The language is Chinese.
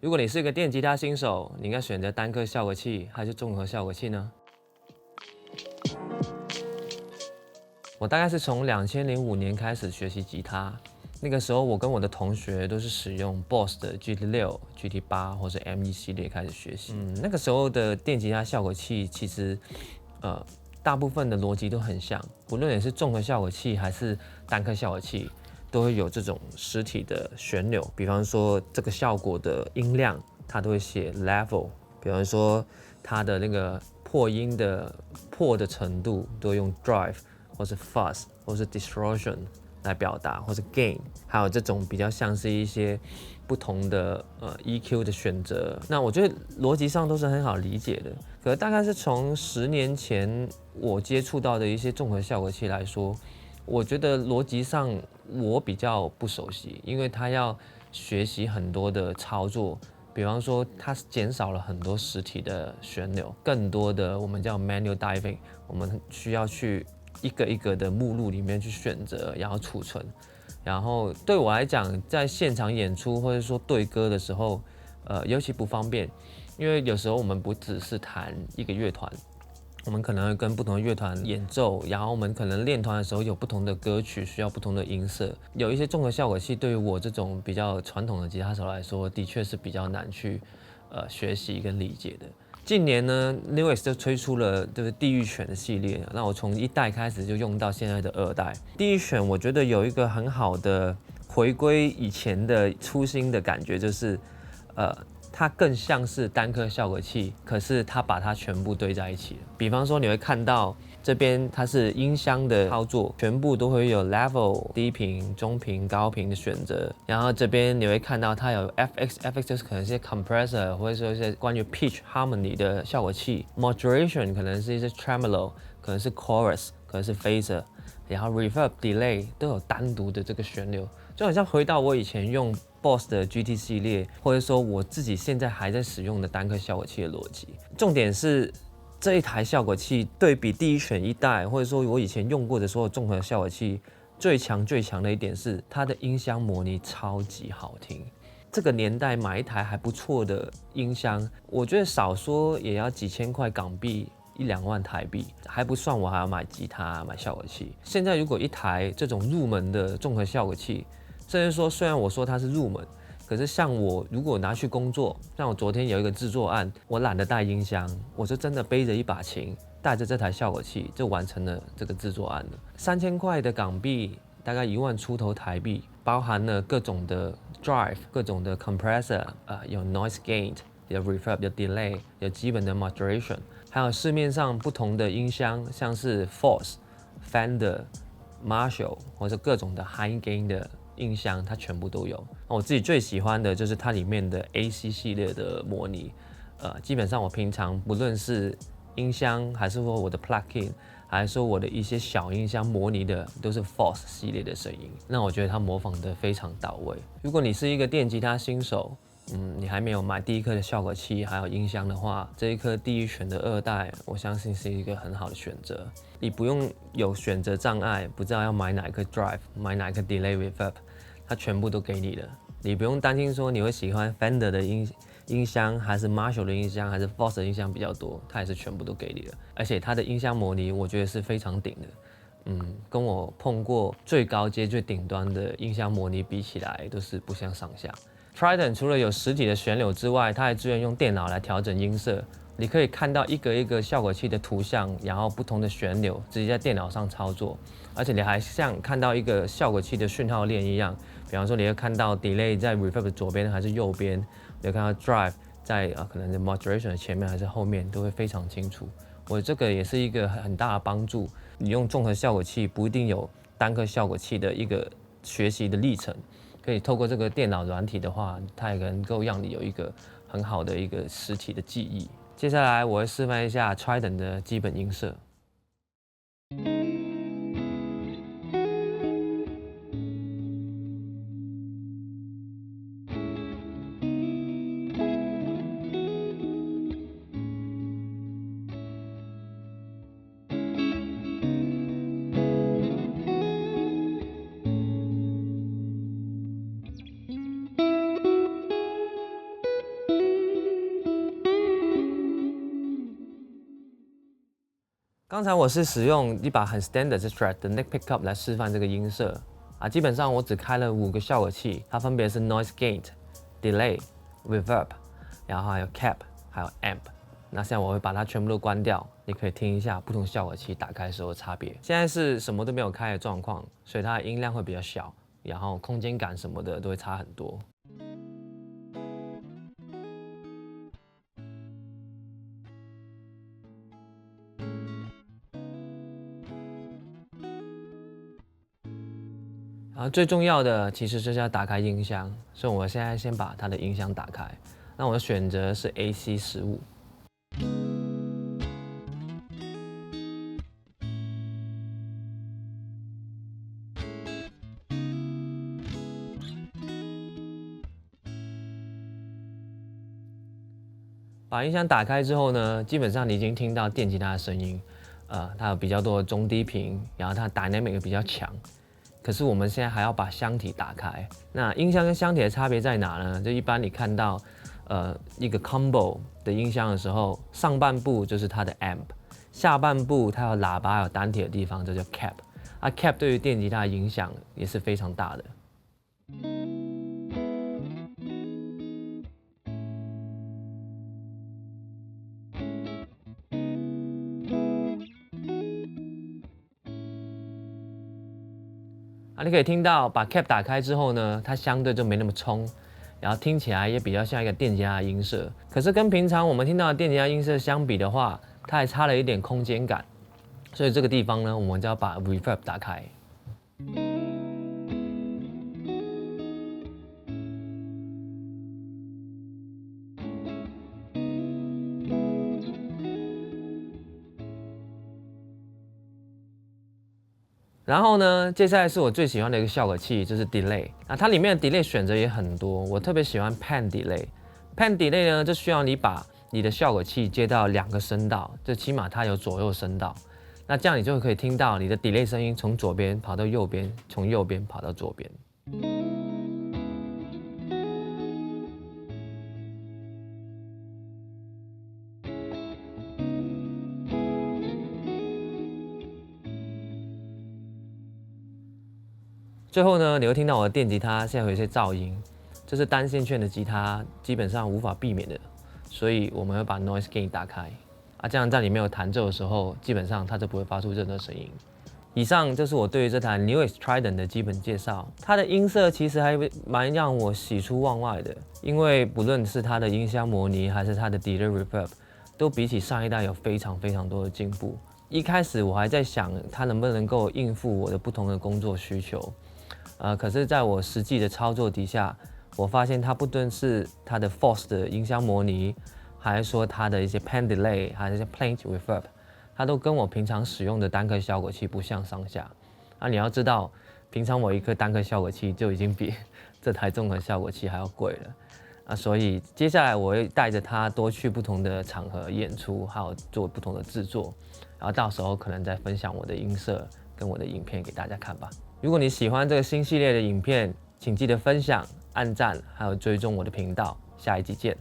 如果你是一个电吉他新手，你应该选择单颗效果器还是综合效果器呢？我大概是从2005年开始学习吉他，那个时候我跟我的同学都是使用 Boss 的 GT6、GT8 或者 M1系列开始学习。那个时候的电吉他效果器其实，大部分的逻辑都很像，不论你是综合效果器还是单颗效果器，都会有这种实体的旋钮。比方说这个效果的音量，它都会写 level。比方说它的那个破音的破的程度，都用 drive 或是 fuzz 或是 distortion 来表达，或是 gain， 还有这种比较像是一些不同的EQ 的选择。那我觉得逻辑上都是很好理解的。可是大概是从10年前我接触到的一些综合效果器来说，我觉得逻辑上我比较不熟悉，因为它要学习很多的操作。比方说，它减少了很多实体的旋钮，更多的我们叫 manual diving， 我们需要去一个一个的目录里面去选择，然后储存。然后对我来讲，在现场演出或者说对歌的时候，尤其不方便，因为有时候我们不只是弹一个乐团，我们可能会跟不同的乐团演奏，然后我们可能练团的时候有不同的歌曲需要不同的音色，有一些综合效果器对于我这种比较传统的吉他手来说，的确是比较难去学习跟理解的。近年呢 ，Newx 就推出了就是地狱犬的系列，那我从1代开始就用到现在的2代。地狱犬我觉得有一个很好的回归以前的初心的感觉，就是它更像是单颗效果器，可是它把它全部堆在一起了。比方说，你会看到这边它是音箱的操作，全部都会有 level 低频、中频、高频的选择。然后这边你会看到它有 FX 就是可能是一些 compressor， 或者说一些关于 pitch harmony 的效果器。Modulation 可能是一些 tremolo， 可能是 chorus， 可能是 phaser。然后 reverb、delay 都有单独的这个旋钮，就好像回到我以前用 Boss 的 GT 系列，或者说我自己现在还在使用的单颗效果器的逻辑。重点是这一台效果器对比第一选1代，或者说我以前用过的所有综合效果器，最强的一点是它的音箱模拟超级好听。这个年代买一台还不错的音箱，我觉得少说也要几千块港币。1-2万台币还不算，我还要买吉他、买效果器。现在如果一台这种入门的综合效果器，甚至说虽然我说它是入门，可是像我如果拿去工作，像我昨天有一个制作案，我懒得带音箱，我就真的背着一把琴，带着这台效果器就完成了这个制作案了。3000块的港币，大概1万出头台币，包含了各种的 drive、各种的 compressor，有 noise gate， 有 reverb， 有 delay， 有基本的 modulation。还有市面上不同的音箱，像是 Force、Fender、Marshall 或者各种的 High Gain 的音箱，它全部都有。我自己最喜欢的就是它里面的 AC 系列的模拟，基本上我平常不论是音箱，还是说我的 plugin， 还是说我的一些小音箱模拟的，都是 Force 系列的声音。那我觉得它模仿得非常到位。如果你是一个电吉他新手，你还没有买第一颗的效果器还有音箱的话，这一颗地狱犬的2代，我相信是一个很好的选择。你不用有选择障碍，不知道要买哪一颗 drive， 买哪一颗 delay reverb， 它全部都给你了。你不用担心说你会喜欢 Fender 的音箱，还是 Marshall 的音箱，还是 Boss 的音箱比较多，它也是全部都给你了。而且它的音箱模拟，我觉得是非常顶的。跟我碰过最高阶、最顶端的音箱模拟比起来，都是不相上下。Trident 除了有实体的旋钮之外，它还支援用电脑来调整音色。你可以看到一个一个效果器的图像，然后不同的旋钮直接在电脑上操作，而且你还像看到一个效果器的讯号链一样。比方说，你会看到 delay 在 reverb 的左边还是右边，你会看到 drive 在可能是 modulation 的前面还是后面，都会非常清楚。我这个也是一个很大的帮助。你用综合效果器不一定有单颗效果器的一个学习的历程。可以透过这个电脑软体的话，它也能够让你有一个很好的一个实体的记忆。接下来我会示范一下 Trident 的基本音色。刚才我是使用一把很 standard Strat 的 neck pickup 来示范这个音色啊，基本上我只开了5个效果器，它分别是 noise gate、delay、reverb， 然后还有 cap， 还有 amp。那现在我会把它全部都关掉，你可以听一下不同效果器打开时候的差别。现在是什么都没有开的状况，所以它的音量会比较小，然后空间感什么的都会差很多。然后最重要的其实就是要打开音箱，所以我现在先把它的音箱打开。那我的选择是 AC15。把音箱打开之后呢，基本上你已经听到电吉他的声音，它有比较多的中低频，然后它 dynamic 比较强。可是我们现在还要把箱体打开。那音箱跟箱体的差别在哪呢？就一般你看到，一个 combo 的音箱的时候，上半部就是它的 amp， 下半部它有喇叭有单体的地方，这叫 cap。啊 cap 对于电吉他的影响也是非常大的。你可以听到把 cap 打开之后呢，它相对就没那么冲，然后听起来也比较像一个电吉他的音色。可是跟平常我们听到的电吉他音色相比的话，它还差了一点空间感。所以这个地方呢，我们就要把 reverb 打开。然后呢，接下来是我最喜欢的一个效果器，就是 delay。那它里面的 delay 选择也很多，我特别喜欢 pan delay。pan delay 呢，就需要你把你的效果器接到2个声道，就起码它有左右声道。那这样你就可以听到你的 delay 声音从左边跑到右边，从右边跑到左边。最后呢，你会听到我的电吉他现在有一些噪音，这是单线圈的吉他基本上无法避免的，所以我们会把 noise gate 打开啊，这样在你没有弹奏的时候，基本上它就不会发出任何声音。以上就是我对于这台 Newix Trident 的基本介绍，它的音色其实还蛮让我喜出望外的，因为不论是它的音箱模拟还是它的 delay reverb， 都比起上一代有非常多的进步。一开始我还在想它能不能够应付我的不同的工作需求。可是在我实际的操作底下，我发现它不论是它的 Force 的音箱模拟，还是说它的一些 Pan Delay， 还是一些 Plane Reverb， 它都跟我平常使用的单颗效果器不相上下。你要知道，平常我一颗单颗效果器就已经比这台综合效果器还要贵了。所以接下来我会带着它多去不同的场合演出，还有做不同的制作，然后到时候可能再分享我的音色跟我的影片给大家看吧。如果你喜欢这个新系列的影片，请记得分享、按赞，还有追踪我的频道。下一集见。